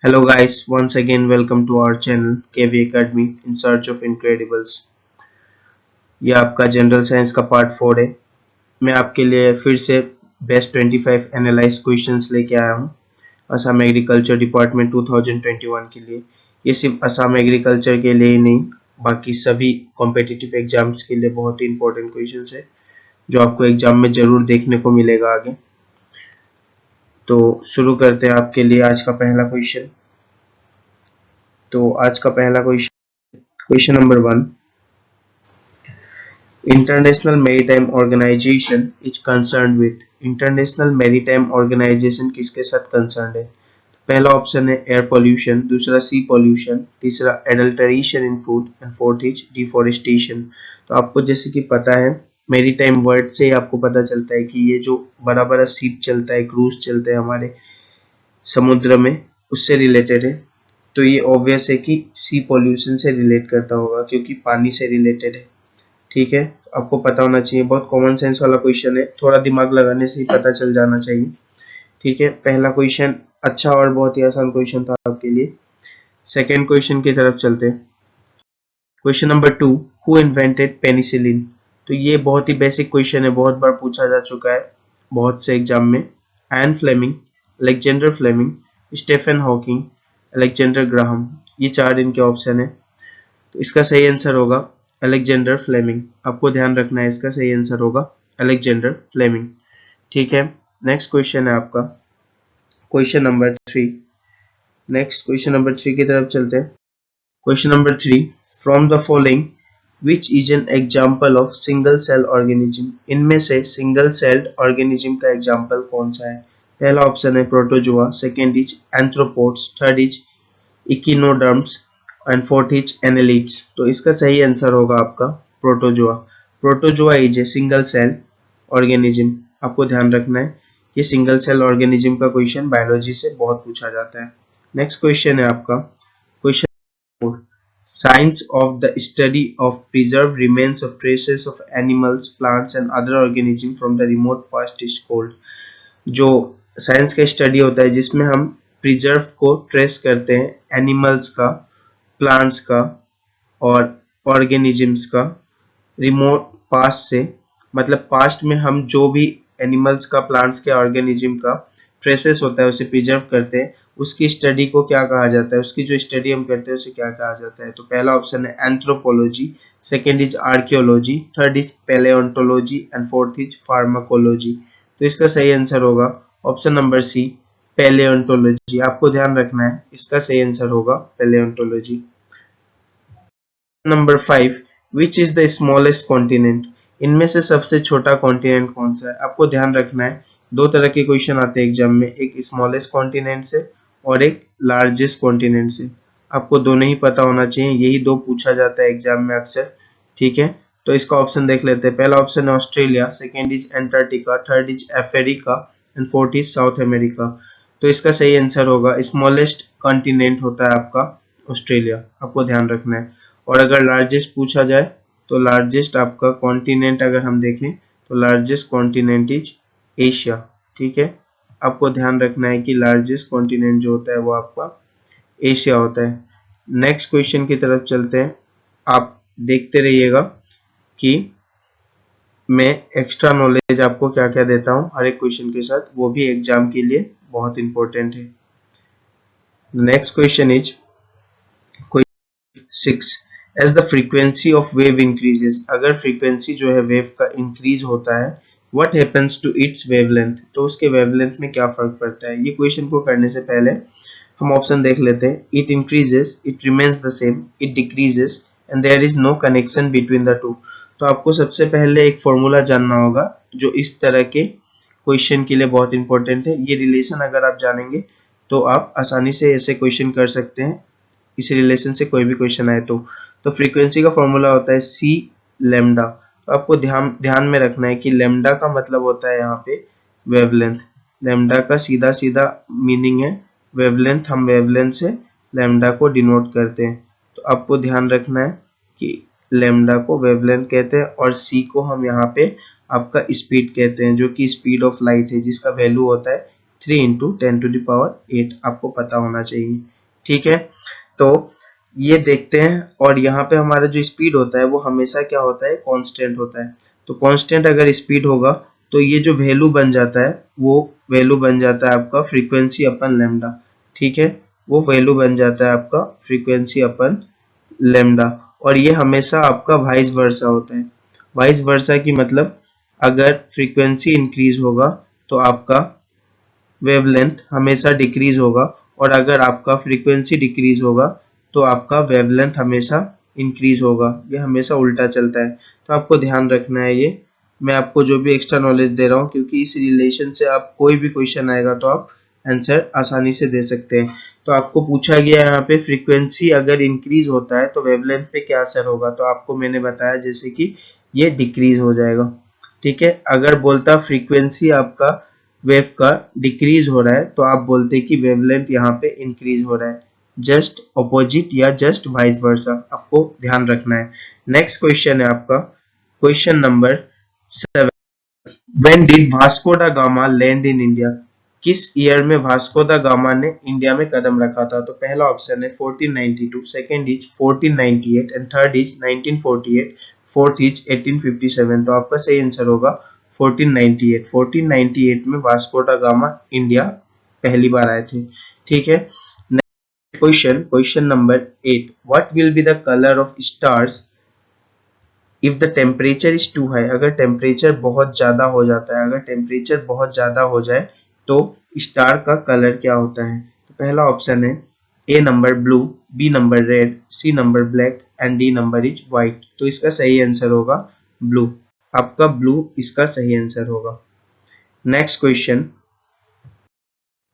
Hello guys, once again welcome to our channel KV Academy in search of incredibles। ये आपका general science का part 4 है। मैं आपके लिए फिर से बेस्ट 25 एनालाइज क्वेश्चंस लेके आया हूँ असम एग्रीकल्चर डिपार्टमेंट 2021 के लिए। ये सिर्फ असम एग्रीकल्चर के लिए ही नहीं, बाकी सभी कॉम्पिटिटिव एग्जाम्स के लिए बहुत ही इंपॉर्टेंट क्वेश्चंस है जो आपको एग्जाम में जरूर देखने को मिलेगा आगे। तो शुरू करते हैं आपके लिए आज का पहला क्वेश्चन। तो आज का पहला question number 1। International maritime organization is concerned with. International maritime organization किसके साथ कंसर्न्ड है? पहला ऑप्शन है एयर पोल्यूशन, दूसरा सी पोल्यूशन, तीसरा adulteration in food and fourth is deforestation. तो आपको जैसे कि पता है, मैरीटाइम वर्ड से आपको पता चलता है कि ये जो बड़ा बड़ा शिप चलता है, क्रूज चलते हैं हमारे समुद्र में, उससे रिलेटेड है। तो ये ऑब्वियस है कि सी पोल्यूशन से रिलेट करता होगा क्योंकि पानी से रिलेटेड है। ठीक है, आपको पता होना चाहिए, बहुत कॉमन सेंस वाला क्वेश्चन है, थोड़ा दिमाग लगाने से ही पता चल जाना चाहिए। ठीक है, पहला क्वेश्चन अच्छा और बहुत ही आसान क्वेश्चन था आपके लिए। सेकेंड क्वेश्चन की तरफ चलते हैं। Question number 2, who invented penicillin? तो ये बहुत ही बेसिक क्वेश्चन है, बहुत बार पूछा जा चुका है बहुत से एग्जाम में। Ian Fleming, Alexander Fleming, Stephen Hawking, Alexander Graham, ये चार इनके ऑप्शन है। तो इसका सही आंसर होगा अलेक्जेंडर फ्लेमिंग। आपको ध्यान रखना है, इसका सही आंसर होगा अलेक्जेंडर फ्लेमिंग। ठीक है, नेक्स्ट क्वेश्चन है आपका question number 3। Next question number 3 की तरफ चलते हैं। Question number 3, from the following which is an example of single cell organism? इनमें से सिंगल सेल्ड ऑर्गेनिज्म का एग्जाम्पल कौन सा है? पहला ऑप्शन है protozoa, second is anthropods, third is echinoderms and fourth is annelids. तो इसका सही आंसर होगा आपका protozoa. Protozoa is a single cell organism. आपको ध्यान रखना है, ये सिंगल सेल ऑर्गेनिज्म का क्वेश्चन बायोलॉजी से बहुत पूछा जाता है। नेक्स्ट क्वेश्चन है आपका question 4, science of the study of preserve remains of traces of animals, plants and other organism from the remote past is called. जो साइंस का स्टडी होता है जिसमें हम प्रिजर्व को ट्रेस करते हैं एनिमल्स का, प्लांट्स का और ऑर्गेनिजम्स का रिमोट पास्ट से, मतलब पास्ट में हम जो भी एनिमल्स का, प्लांट्स के, ऑर्गेनिज्म का ट्रेसेस होता है उसे प्रिजर्व करते हैं, उसकी स्टडी को क्या कहा जाता है? उसकी जो स्टडी हम करते हैं उसे क्या कहा जाता है? तो पहला ऑप्शन है anthropology, second is archaeology, third is palaeontology and fourth is pharmacology. तो इसका सही आंसर होगा ऑप्शन नंबर सी, पैलेओंटोलॉजी। आपको ध्यान रखना है, इसका सही आंसर होगा palaeontology. Number 5, which is the smallest continent? इनमें से सबसे छोटा कॉन्टिनेंट कौन सा है? आपको ध्यान रखना है, दो तरह के क्वेश्चन आते हैं एग्जाम में, एक स्मॉलेस्ट कॉन्टिनेंट से और एक लार्जेस्ट कॉन्टिनेंट से। आपको दोनों ही पता होना चाहिए, यही दो पूछा जाता है एग्जाम में अक्सर। ठीक है, तो इसका ऑप्शन देख लेते हैं। पहला ऑप्शन है Australia, second is Antarctica, third is Africa and fourth is south America. तो इसका सही आंसर होगा, स्मॉलेस्ट कॉन्टिनेंट होता है आपका ऑस्ट्रेलिया। आपको ध्यान रखना है। और अगर लार्जेस्ट पूछा जाए तो लार्जेस्ट आपका कॉन्टिनेंट अगर हम देखें तो लार्जेस्ट कॉन्टिनेंट इज एशिया। ठीक है, आपको ध्यान रखना है कि लार्जेस्ट कॉन्टिनेंट जो होता है वो आपका एशिया होता है। नेक्स्ट क्वेश्चन की तरफ चलते हैं। आप देखते रहिएगा कि मैं एक्स्ट्रा नॉलेज आपको क्या क्या देता हूँ हर एक क्वेश्चन के साथ, वो भी एग्जाम के लिए बहुत इंपॉर्टेंट है। Next question is 6, as the frequency of wave increases. अगर फ्रीक्वेंसी जो है वेव का इंक्रीज होता है, what happens to its wavelength? तो उसके वेवलेंथ में क्या फर्क पड़ता है? ये क्वेश्चन को करने से पहले हम ऑप्शन देख लेते हैं। It increases, it remains the same, it decreases and there is no connection between the two. तो आपको सबसे पहले एक फॉर्मूला जानना होगा जो इस तरह के क्वेश्चन के लिए बहुत इंपॉर्टेंट है। ये रिलेशन अगर आप जानेंगे तो आप आसानी से ऐसे क्वेश्चन कर सकते हैं, इस रिलेशन से कोई भी क्वेश्चन आए तो फ्रीक्वेंसी का फॉर्मूला होता है सी लेमडा। तो आपको ध्यान में रखना है कि लेमडा का मतलब होता है यहाँ पे वेवलेंथ। लेमडा का सीधा सीधा मीनिंग है वेवलेंथ, हम वेवलेंथ से लेमडा को डिनोट करते हैं। तो आपको ध्यान रखना है कि लेमडा को वेवलेंथ कहते हैं और सी को हम यहाँ पे आपका स्पीड कहते हैं, जो कि स्पीड ऑफ लाइट है, जिसका वैल्यू होता है 3 × 10⁸। आपको पता होना चाहिए। ठीक है, तो ये देखते हैं। और यहाँ पे हमारा जो स्पीड होता है वो हमेशा क्या होता है, कांस्टेंट होता है। तो कांस्टेंट अगर स्पीड होगा तो ये जो वैल्यू बन जाता है वो वैल्यू बन जाता है आपका फ्रीक्वेंसी अपन लेमडा। ठीक है, वो वैल्यू बन जाता है आपका फ्रीक्वेंसी अपन लेमडा। और ये हमेशा आपका वाइस वर्सा होता है। वाइस वर्सा की मतलब अगर फ्रीक्वेंसी इंक्रीज होगा तो आपका वेवलेंथ हमेशा डिक्रीज होगा, और अगर आपका फ्रीक्वेंसी डिक्रीज होगा तो आपका वेवलेंथ हमेशा इंक्रीज होगा। ये हमेशा उल्टा चलता है, तो आपको ध्यान रखना है ये। मैं आपको जो भी एक्स्ट्रा नॉलेज दे रहा हूँ, क्योंकि इस रिलेशन से आप कोई भी क्वेश्चन आएगा तो आप आंसर आसानी से दे सकते हैं। तो आपको पूछा गया यहाँ पे फ्रीक्वेंसी अगर इंक्रीज होता है तो वेवलेंथ पे क्या असर होगा, तो आपको मैंने बताया जैसे कि ये डिक्रीज हो जाएगा। ठीक है, अगर बोलता फ्रीक्वेंसी आपका वेव का डिक्रीज हो रहा है तो आप बोलते कि वेवलेंथ यहाँ पे इंक्रीज हो रहा है। जस्ट अपोजिट या जस्ट वाइस वर्सा, आपको ध्यान रखना है। नेक्स्ट क्वेश्चन है आपका question number 7। When did Vasco दा गामा लैंड इन इंडिया? किस ईयर में वास्को दा गामा ने इंडिया में कदम रखा था? तो पहला ऑप्शन है 1492, second is 1498 and third is 1948, fourth is 1857। तो आपका सही आंसर होगा 1498। 1498 में वास्को दा गामा इंडिया पहली बार आए थे। ठीक है, question number 8। What will be the colour of stars if the temperature is too high? अगर टेम्परेचर बहुत ज्यादा हो जाता है, अगर टेम्परेचर बहुत ज्यादा हो जाए तो स्टार का कलर क्या होता है? तो पहला ऑप्शन है A number blue, B number red, C number black and D number is white. तो इसका सही आंसर होगा ब्लू। आपका ब्लू इसका सही आंसर होगा। Next question,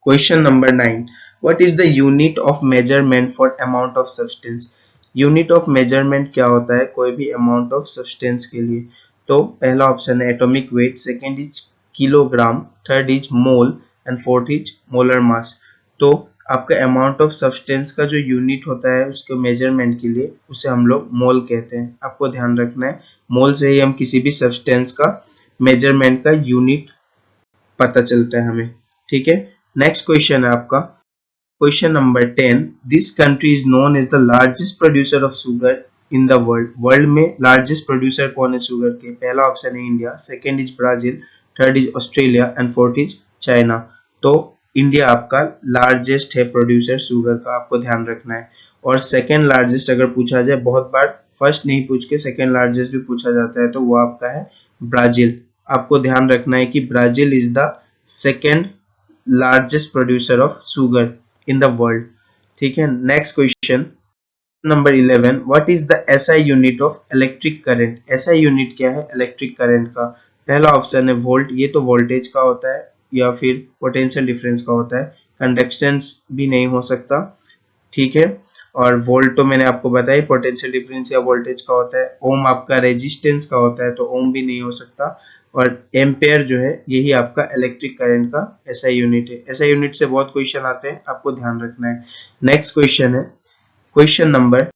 question number 9। What is the unit of measurement for amount of substance? Unit of measurement क्या होता है कोई भी अमाउंट ऑफ सब्सटेंस के लिए? तो पहला ऑप्शन है atomic weight, second is kilogram, third is mole and fourth is molar mass. तो आपका अमाउंट ऑफ सब्सटेंस का जो यूनिट होता है उसके मेजरमेंट के लिए उसे हम लोग मोल कहते हैं। आपको ध्यान रखना है, मोल से ही हम किसी भी सब्सटेंस का मेजरमेंट का यूनिट पता चलता है हमें। ठीक है, नेक्स्ट क्वेश्चन है आपका question number 10। This country is known as the largest producer of sugar in the world. World में लार्जेस्ट प्रोड्यूसर कौन है शुगर के? पहला ऑप्शन है India, second is Brazil, third is Australia and fourth is China. तो India आपका largest है producer sugar का, आपको ध्यान रखना है। और सेकंड लार्जेस्ट अगर पूछा जाए, बहुत बार फर्स्ट नहीं पूछ के सेकंड लार्जेस्ट भी पूछा जाता है, तो वो आपका है ब्राजील। आपको ध्यान रखना है कि Brazil is the second largest producer of sugar in the world. ठीक है, next question number 11। What is the SI unit of electric current? SI unit क्या है इलेक्ट्रिक करंट का? पहला ऑप्शन है वोल्ट, ये तो वोल्टेज का होता है या फिर पोटेंशियल डिफरेंस का होता है। कंडक्टेंस भी नहीं हो सकता। ठीक है, और वोल्ट तो मैंने आपको बताया पोटेंशियल डिफरेंस या वोल्टेज का होता है। ओम आपका रेजिस्टेंस का होता है, तो ओम भी नहीं हो सकता। और एम्पेयर जो है यही आपका इलेक्ट्रिक करंट का एसआई यूनिट है। एसआई यूनिट से बहुत क्वेश्चन आते हैं, आपको ध्यान रखना है। Next question is question number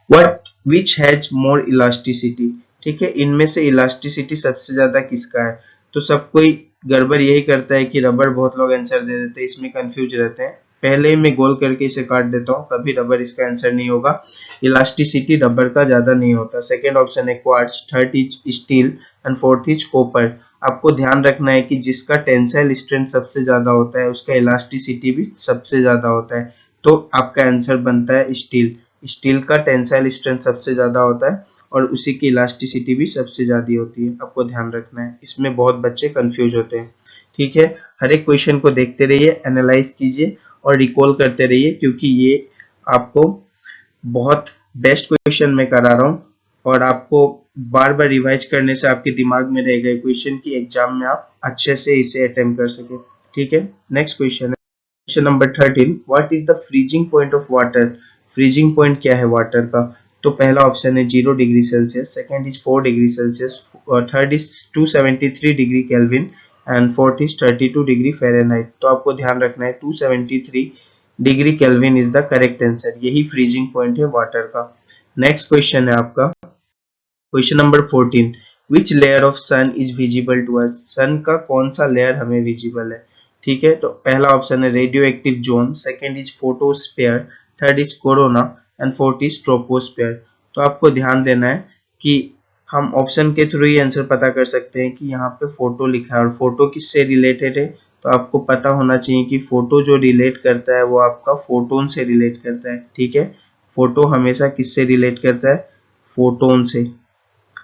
what which has more elasticity? ठीक है, इनमें से इलास्टिसिटी सबसे ज्यादा किसका है? तो सब कोई गड़बड़ यही करता है कि रबर, बहुत लोग आंसर दे देते हैं, इसमें कंफ्यूज रहते हैं। पहले ही मैं गोल करके इसे काट देता हूँ, कभी रबर इसका आंसर नहीं होगा। इलास्टिसिटी रबर का ज्यादा नहीं होता। सेकेंड ऑप्शन है quartz, third is steel and fourth is copper. आपको ध्यान रखना है कि जिसका टेंसाइल स्ट्रेंथ सबसे ज्यादा होता है उसका इलास्टिसिटी भी सबसे ज्यादा होता है। तो आपका आंसर बनता है स्टील। स्टील का टेंसाइल स्ट्रेंथ सबसे ज्यादा होता है और उसी की इलास्टिसिटी भी सबसे ज्यादा होती है। आपको ध्यान रखना है, इसमें बहुत बच्चे कंफ्यूज होते हैं। ठीक है, हर एक क्वेश्चन को देखते रहिए, एनालाइज कीजिए और रिकॉल करते रहिए, क्योंकि ये आपको बहुत बेस्ट क्वेश्चन मैं करा रहा हूँ और आपको बार बार रिवाइज करने से आपके दिमाग में रह गए क्वेश्चन की एग्जाम में आप अच्छे से इसे अटेम्प्ट कर सके। ठीक है, next question is question number 13। What is the freezing point of water? Freezing point क्या है वाटर का? तो पहला ऑप्शन है 0 degree Celsius, second is 4 degree Celsius, third is 273 degree kelvin and fourth is 32 degree Fahrenheit. तो आपको ध्यान रखना है 273 degree kelvin is the correct answer, यही फ्रीजिंग पॉइंट है वाटर का। नेक्स्ट क्वेश्चन है आपका question number 14। Which layer of sun is visible to us? Sun का कौन सा लेयर हमें विजिबल है? ठीक है, तो पहला ऑप्शन है radio active zone, second is photosphere, third is corona and fourth is troposphere. तो आपको ध्यान देना है कि हम ऑप्शन के थ्रू ही आंसर पता कर सकते हैं कि यहाँ पे फोटो लिखा है और फोटो किससे रिलेटेड है। तो आपको पता होना चाहिए कि फोटो जो रिलेट करता है वो आपका फोटोन से रिलेट करता है। ठीक है, फोटो हमेशा किससे रिलेट करता है, फोटोन से।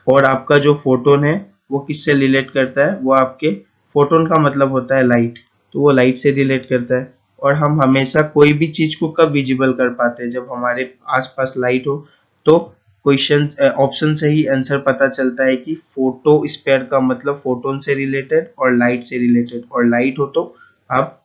और आपका जो फोटोन है वो किससे रिलेट करता है, वो आपके फोटोन का मतलब होता है लाइट, तो वो लाइट से रिलेट करता है। और हम हमेशा कोई भी चीज को कब विजिबल कर पाते हैं, जब हमारे आसपास लाइट हो। तो क्वेश्चन ऑप्शन से ही आंसर पता चलता है कि फोटो स्पेयर का मतलब फोटोन से रिलेटेड और लाइट से रिलेटेड, और लाइट हो तो आप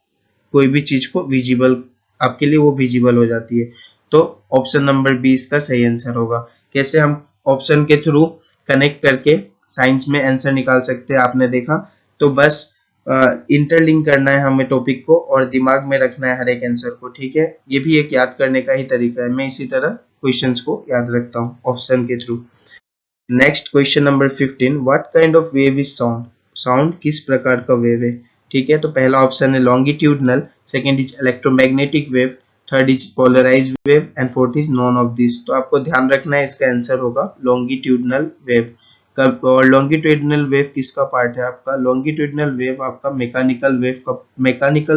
कोई भी चीज को विजिबल, आपके लिए वो विजिबल हो जाती है। तो ऑप्शन नंबर 20 का सही आंसर होगा। कैसे हम ऑप्शन के थ्रू कनेक्ट करके साइंस में आंसर निकाल सकते हैं आपने देखा। तो बस इंटरलिंक करना है हमें टॉपिक को और दिमाग में रखना है हर एक आंसर को। ठीक है, ये भी एक याद करने का ही तरीका है, मैं इसी तरह क्वेश्चंस को याद रखता हूँ ऑप्शन के through. Next question number 15, what kind of wave is sound, sound किस प्रकार का वेव है। ठीक है, तो पहला ऑप्शन है longitudinal, second is electromagnetic wave, third is polarised wave and fourth is none of this. तो आपको ध्यान रखना है इसका आंसर होगा लॉन्गिट्यूडनल वेव। कब, और लॉन्गिट्यूडनल वेव किसका पार्ट है, आपका लॉन्गिट्यूडनल वेव आपका मैकेनिकल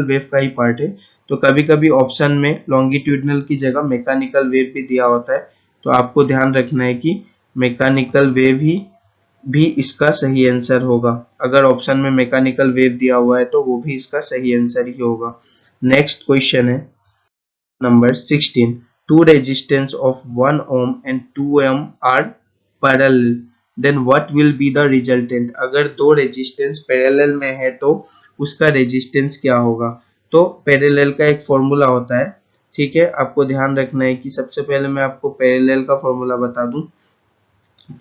वेव का ही पार्ट है। तो कभी कभी ऑप्शन में लॉन्गिट्यूडनल की जगह मैकेनिकल वेव भी दिया होता है, तो आपको ध्यान रखना है कि मैकेनिकल वेव ही भी इसका सही आंसर होगा। अगर ऑप्शन में मैकेनिकल वेव दिया हुआ है तो वो भी इसका सही आंसर ही होगा। नेक्स्ट क्वेश्चन है number 16, two resistance of 1 ohm and 2 ohm are parallel, then what will be the resultant। अगर दो रेजिस्टेंस पैरेलल में है तो उसका रेजिस्टेंस क्या होगा। तो पैरेलल का एक फॉर्मूला होता है। ठीक है, आपको ध्यान रखना है कि सबसे पहले मैं आपको पैरेलल का फॉर्मूला बता दूं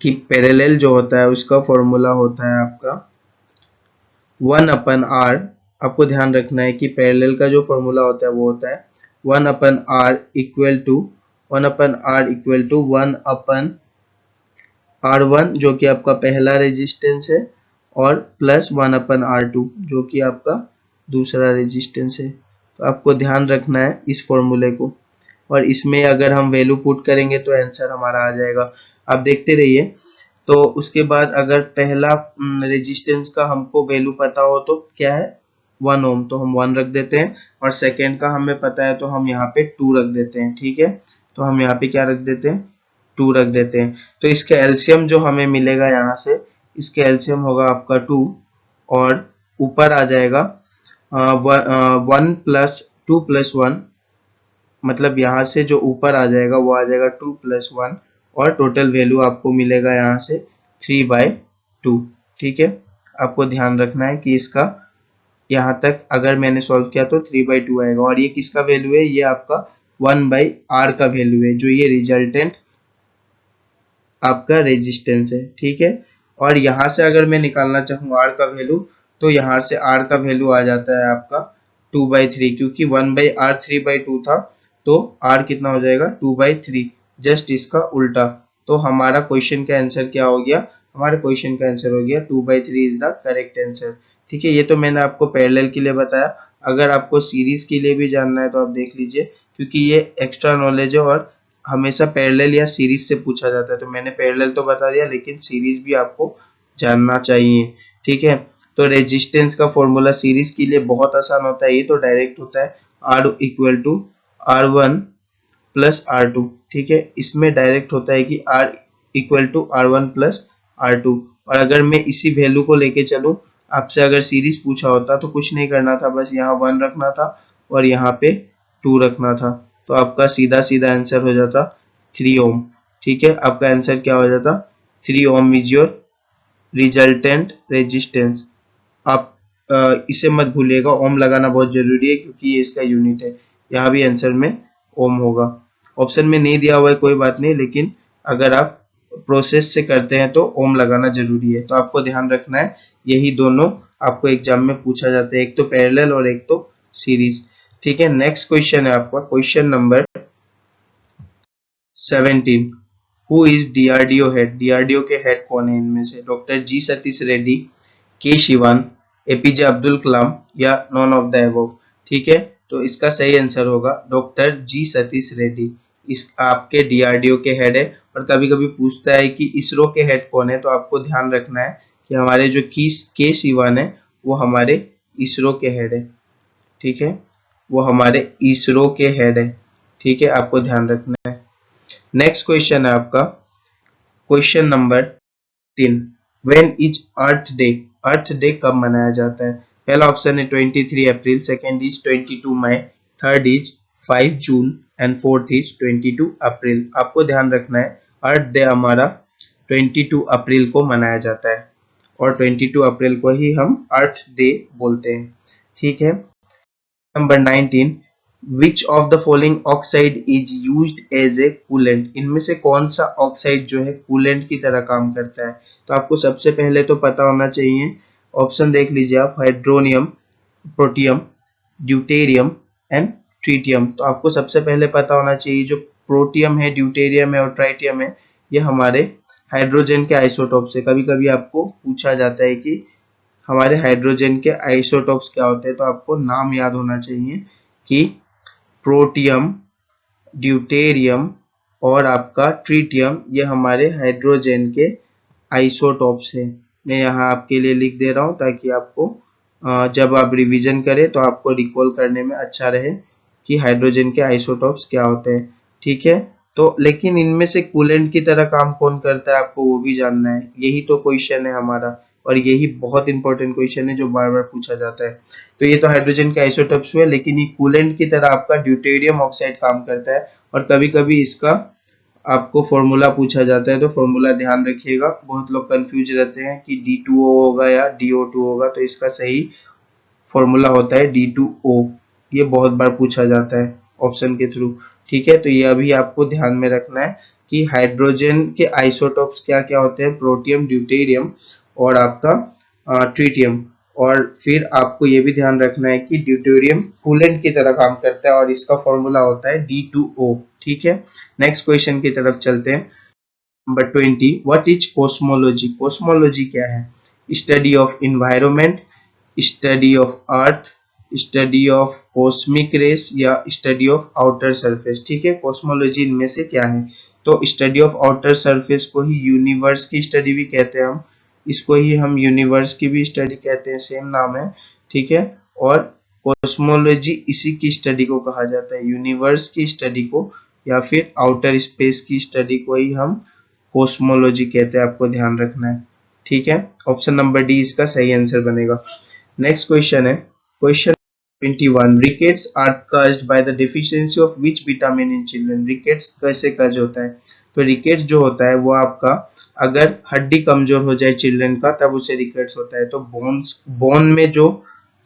कि पैरेलल जो होता है उसका फॉर्मूला होता है आपका 1/r। आपको ध्यान रखना है कि पैरेलल का जो फॉर्मूला होता है वो होता है 1/r इक्वल टू 1/r जो कि आपका पहला रेजिस्टेंस है, और प्लस 1/r2 जो कि आपका दूसरा रेजिस्टेंस है। तो आपको ध्यान रखना है इस फॉर्मूले को, और इसमें अगर हम वैल्यू पुट करेंगे तो आंसर हमारा आ जाएगा। आप देखते रहिए। तो उसके बाद अगर पहला रेजिस्टेंस का हमको वैल्यू पता हो तो क्या है 1 ओम, तो हम 1 रख देते हैं, और सेकेंड का हमें पता है तो हम यहाँ पे 2 रख देते हैं। ठीक है, तो हम यहाँ पे क्या रख देते हैं, 2 रख देते हैं। तो इसके एलसीएम जो हमें मिलेगा यहाँ से, इसके एलसीएम होगा आपका 2, और ऊपर आ जाएगा 1 + 2 + 1, मतलब यहाँ से जो ऊपर आ जाएगा वो आ जाएगा 2 + 1, और टोटल वैल्यू आपको मिलेगा यहाँ से 3/2। ठीक है, आपको ध्यान रखना है कि इसका यहाँ तक अगर मैंने सॉल्व किया तो 3/2 आएगा, और ये किसका वैल्यू है, ये आपका 1/r का वैल्यू है, जो ये रिजल्टेंट आपका रेजिस्टेंस है। ठीक है, और यहाँ से अगर मैं निकालना चाहूँ r का वैल्यू, तो यहाँ से r का वैल्यू आ जाता है आपका 2/3, क्योंकि 1/r 3/2 था, तो r कितना हो जाएगा 2/3, जस्ट इसका उल्टा। तो हमारा क्वेश्चन का आंसर क्या हो गया, हमारे क्वेश्चन का आंसर हो गया 2/3 इज द करेक्ट आंसर। ठीक है, ये तो मैंने आपको पैरेलल के लिए बताया। अगर आपको सीरीज के लिए भी जानना है तो आप देख लीजिए, क्योंकि ये एक्स्ट्रा नॉलेज है और हमेशा पैरेलल या सीरीज से पूछा जाता है। तो मैंने पैरेलल तो बता दिया, लेकिन सीरीज भी आपको जानना चाहिए। ठीक है, तो रेजिस्टेंस का फॉर्मूला सीरीज के लिए बहुत आसान होता है, ये तो डायरेक्ट होता है R = R1 + R2। ठीक है, इसमें डायरेक्ट होता है कि R = R1 + R2। और अगर मैं इसी वैल्यू को लेके चलूं, आपसे अगर सीरीज पूछा होता तो कुछ नहीं करना था, बस यहाँ 1 रखना था और यहाँ पे 2 रखना था, तो आपका सीधा सीधा आंसर हो जाता 3 ओम। ठीक है, आपका आंसर क्या हो जाता, 3 ओम इज योर रिजल्टेंट रेजिस्टेंस। आप इसे मत भूलिएगा, ओम लगाना बहुत जरूरी है क्योंकि ये इसका यूनिट है। यहाँ भी आंसर में ओम होगा। ऑप्शन में नहीं दिया हुआ है कोई बात नहीं, लेकिन अगर आप प्रोसेस से करते हैं तो ओम लगाना जरूरी है। तो आपको ध्यान रखना है, यही दोनों आपको एग्जाम में पूछा जाता है, एक तो पैरेलल और एक तो सीरीज। ठीक है, नेक्स्ट क्वेश्चन है आपका question number 17, who is DRDO head. DRDO के हेड कौन है इनमें से, डॉक्टर जी सतीश रेड्डी, के शिवान, एपीजे अब्दुल कलाम या नॉन ऑफ द अबव। ठीक है, तो इसका सही आंसर होगा डॉक्टर जी सतीश रेड्डी। इस आपके डीआरडीओ के हेड है। और कभी कभी पूछता है कि इसरो के हेड कौन है, तो आपको ध्यान रखना है कि हमारे जो के सिवान है वो हमारे इसरो के हेड है। ठीक है, वो हमारे इसरो के हेड है। ठीक है, आपको ध्यान रखना है। नेक्स्ट क्वेश्चन है आपका question number 3। When is earth day? Earth day कब मनाया जाता है? पहला ऑप्शन है 23 April, second is 22 May, third is 5 June and fourth is 22 April. आपको ध्यान रखना है अर्थ डे हमारा 22 अप्रैल को मनाया जाता है और 22 अप्रैल को ही हम अर्थ डे बोलते हैं। ठीक है, number 19। Which of the following oxide is used as a coolant? इनमें से कौन सा ऑक्साइड जो है कूलेंट की तरह काम करता है? तो आपको सबसे पहले तो पता होना चाहिए, ऑप्शन देख लीजिए आप, hydronium, protium, deuterium and tritium. तो आपको सबसे पहले पता होना चाहिए जो प्रोटियम है, ड्यूटेरियम है और ट्राइटियम है, ये हमारे हाइड्रोजन के आइसोटोप से। कभी कभी आपको पूछा जाता है कि हमारे हाइड्रोजन के आइसोटोप्स क्या होते हैं, तो आपको नाम याद होना चाहिए कि प्रोटियम, ड्यूटेरियम और आपका ट्रीटियम, ये हमारे हाइड्रोजन के आइसोटोप्स हैं। मैं यहाँ आपके लिए लिख दे रहा हूँ ताकि आपको जब आप रिवीजन करें तो आपको रिकॉल करने में अच्छा रहे कि हाइड्रोजन के आइसोटोप्स क्या होते हैं। ठीक है, तो लेकिन इनमें से कूलेंट की तरह काम कौन करता है, आपको वो भी जानना है। यही तो क्वेश्चन है हमारा और यही बहुत इंपॉर्टेंट क्वेश्चन है जो बार बार पूछा जाता है। तो ये तो हाइड्रोजन के आइसोटोप्स हुए, लेकिन ये कूलेंट की तरह आपका ड्यूटेरियम ऑक्साइड काम करता है और कभी कभी इसका आपको फॉर्मूला पूछा जाता है, तो फॉर्मूला ध्यान रखिएगा। बहुत लोग कंफ्यूज रहते हैं कि D2O होगा या DO2 होगा, तो इसका सही फॉर्मूला होता है D2O। ये बहुत बार पूछा जाता है ऑप्शन के थ्रू। ठीक है, तो ये अभी आपको ध्यान में रखना है कि हाइड्रोजन के आइसोटोप्स क्या क्या होते हैं, प्रोटियम, ड्यूटेरियम और आपका ट्रीटियम। और फिर आपको ये भी ध्यान रखना है कि ड्यूटेरियम कूलेंट की तरह काम करता है और इसका फॉर्मूला होता है D2O। ठीक है, नेक्स्ट क्वेश्चन की तरफ चलते हैं। Number 20। What is cosmology? Cosmology क्या है? Study of environment, study of earth, study of cosmic rays या स्टडी ऑफ आउटर सरफेस। ठीक है, कॉस्मोलॉजी इनमें से क्या है? तो स्टडी ऑफ आउटर सरफेस को ही यूनिवर्स की स्टडी भी कहते हैं हम, इसको ही हम यूनिवर्स की भी स्टडी कहते हैं, सेम नाम है। ठीक है, और कॉस्मोलॉजी इसी की स्टडी को कहा जाता है, यूनिवर्स की स्टडी को या फिर आउटर स्पेस की स्टडी को ही हम कॉस्मोलॉजी कहते हैं। आपको ध्यान रखना है। ठीक है, ऑप्शन नंबर डी इसका सही आंसर बनेगा। Next question is question 21। Rickets are caused by the deficiency of which vitamin in children? Rickets कैसे कज होता है? तो रिकेट्स जो होता है वो आपका, अगर हड्डी कमजोर हो जाए चिल्ड्रन का तब उसे रिकेट्स होता है। तो बोन में जो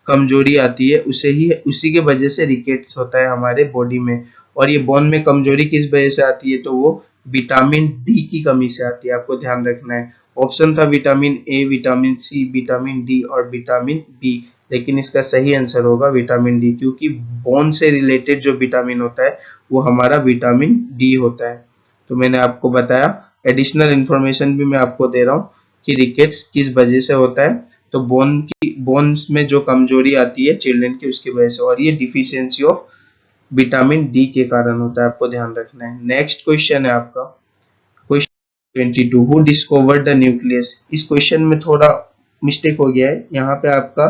कमजोरी आती है उसी के वजह से रिकेट्स होता है हमारे बॉडी में। और ये बोन में कमजोरी किस वजह से आती है? तो वो विटामिन डी की कमी से आती है। आपको ध्यान रखना है। ऑप्शन था vitamin A, vitamin C, vitamin D और विटामिन बी, लेकिन इसका सही आंसर होगा विटामिन डी, क्योंकि बोन से रिलेटेड जो विटामिन होता है वो हमारा विटामिन डी होता है। तो मैंने आपको बताया, एडिशनल इंफॉर्मेशन भी मैं आपको दे रहा हूँ कि रिकेट्स किस वजह से होता है। तो बोन्स में जो कमजोरी आती है चिल्ड्रन की उसकी वजह से, और ये डिफिशियंसी ऑफ विटामिन डी के कारण होता है। आपको ध्यान रखना है। नेक्स्ट क्वेश्चन है आपका question 22। Who discovered the nucleus? इस क्वेश्चन में थोड़ा मिस्टेक हो गया है, यहाँ पे आपका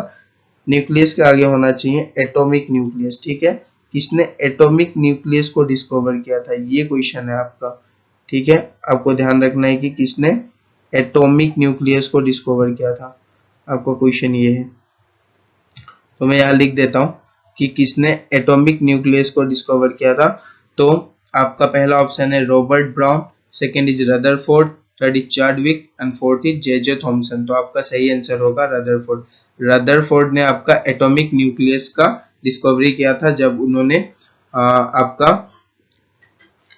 न्यूक्लियस के आगे होना चाहिए एटॉमिक न्यूक्लियस। ठीक है, किसने एटॉमिक न्यूक्लियस को डिस्कवर किया था, ये क्वेश्चन है आपका। ठीक है, आपको ध्यान रखना है कि किसने एटॉमिक न्यूक्लियस को डिस्कवर किया था, आपका क्वेश्चन ये है। तो मैं यहाँ लिख देता हूँ कि किसने एटॉमिक न्यूक्लियस को डिस्कवर किया था। तो आपका पहला ऑप्शन है Robert Brown, second is Rutherford, third is Chadwick and fourth is J Thomson. तो आपका सही आंसर होगा रदरफोर्ड। रदरफोर्ड ने आपका एटॉमिक न्यूक्लियस का डिस्कवरी किया था जब उन्होंने आपका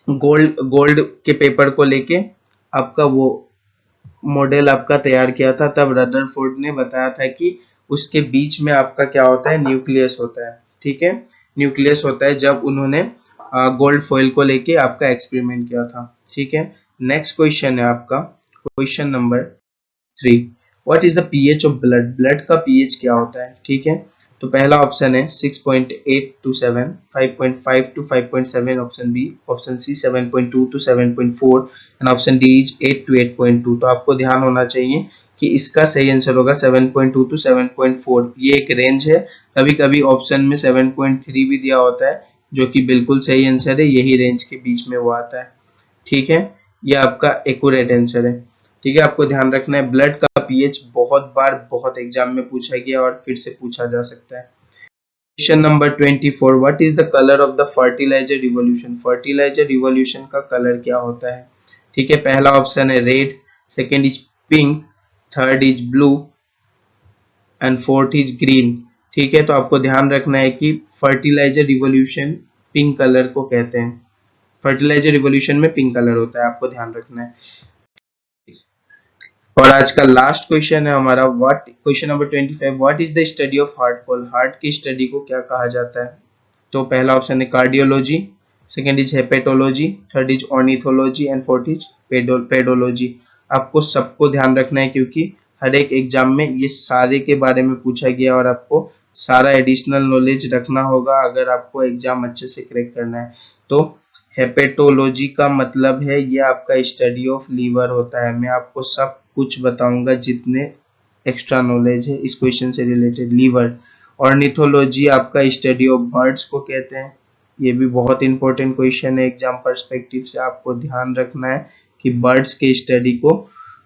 गोल्ड के पेपर को लेके आपका वो मॉडल आपका तैयार किया था। तब रदरफोर्ड ने बताया था कि उसके बीच में आपका क्या होता है, न्यूक्लियस होता है। ठीक है, न्यूक्लियस होता है जब उन्होंने गोल्ड फॉइल को लेके आपका एक्सपेरिमेंट किया था। ठीक है, नेक्स्ट क्वेश्चन है आपका question number 3। What is the pH of blood, blood का पीएच क्या होता है, ठीक है। तो पहला ऑप्शन है 6.8 to 7, 5.5 to 5.7, option B, option C 7.2 to 7.4 and option D is 8 to 8.2। तो आपको ध्यान होना चाहिए कि इसका सही आंसर होगा 7.2 to 7.4। ये एक रेंज है, कभी कभी ऑप्शन में 7.3 भी दिया होता है जो कि बिल्कुल सही आंसर है, यही रेंज के बीच में वो आता है, ठीक है। ये आपका एक्यूरेट आंसर है, ठीक है। आपको ध्यान रखना है ब्लड का पीएच बहुत बार बहुत एग्जाम में पूछा गया और फिर से पूछा जा सकता है। Question number 24, what is the colour of the fertiliser revolution, fertiliser revolution का कलर क्या होता है, ठीक है। पहला ऑप्शन है red, second is pink, third is blue and fourth is green, ठीक है। तो आपको ध्यान रखना है कि फर्टिलाइजर रिवॉल्यूशन पिंक कलर को कहते हैं, फर्टिलाइजर रिवॉल्यूशन में पिंक कलर होता है, आपको ध्यान रखना है। और आज का लास्ट क्वेश्चन है हमारा, what, question number 25, what is the study of heart call, heart की स्टडी को क्या कहा जाता है। तो पहला ऑप्शन है cardiology, second is hepatology, third is ornithology and fourth is pedology. आपको सबको ध्यान रखना है क्योंकि हर एक एग्जाम में ये सारे के बारे में पूछा गया और आपको सारा एडिशनल नॉलेज रखना होगा अगर आपको एग्जाम अच्छे से क्रैक करना है। तो हेपेटोलॉजी का मतलब है ये आपका स्टडी ऑफ लीवर होता है। मैं आपको सब कुछ बताऊंगा जितने एक्स्ट्रा नॉलेज है इस क्वेश्चन से रिलेटेड। लीवर, ऑर्निथोलॉजी आपका स्टडी ऑफ बर्ड्स को कहते हैं, ये भी बहुत इंपॉर्टेंट क्वेश्चन है एग्जाम पर्सपेक्टिव से, आपको ध्यान रखना है कि बर्ड्स के स्टडी को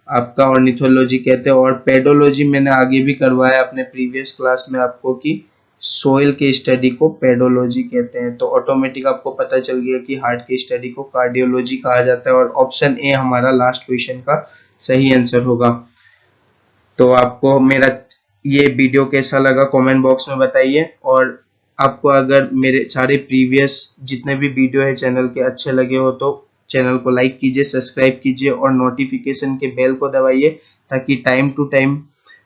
आपका ऑर्निथोलॉजी कहते हैं। और पेडोलॉजी मैंने आगे भी करवाया अपने प्रीवियस क्लास में आपको कि सोइल के स्टडी को पेडोलॉजी कहते हैं। तो ऑटोमेटिक आपको पता चल गया कि हार्ट की स्टडी को कार्डियोलॉजी कहा जाता है और ऑप्शन ए हमारा लास्ट क्वेश्चन का सही आंसर होगा। तो आपको मेरा ये वीडियो कैसा लगा कमेंट बॉक्स में बताइए, और आपको अगर मेरे सारे प्रीवियस जितने भी वीडियो है चैनल के अच्छे लगे हो तो चैनल को लाइक कीजिए, सब्सक्राइब कीजिए और नोटिफिकेशन के बेल को दबाइए ताकि टाइम टू टाइम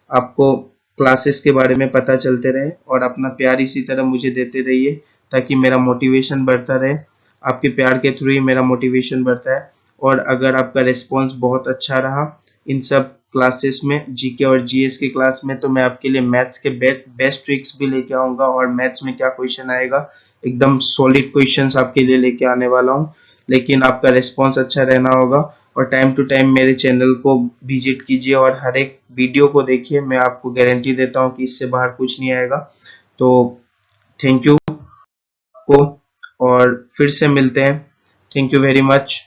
आपको क्लासेस के बारे में पता चलते रहे। और अपना प्यार इसी तरह मुझे देते रहिए ताकि मेरा मोटिवेशन बढ़ता रहे, आपके प्यार के थ्रू ही मेरा मोटिवेशन बढ़ता है। और अगर आपका रिस्पॉन्स बहुत अच्छा रहा इन सब क्लासेस में, जीके और जीएस की क्लास में, तो मैं आपके लिए मैथ्स के बेस्ट ट्रिक्स भी लेके आऊंगा और मैथ्स में क्या क्वेश्चन आएगा एकदम सॉलिड क्वेश्चंस आपके लिए लेके आने वाला हूं। लेकिन आपका रिस्पॉन्स अच्छा रहना होगा और टाइम टू टाइम मेरे चैनल को विजिट कीजिए और हर एक वीडियो को देखिए, मैं आपको गारंटी देता हूं कि इससे बाहर कुछ नहीं आएगा। तो थैंक यू को, और फिर से मिलते हैं। Thank you very much.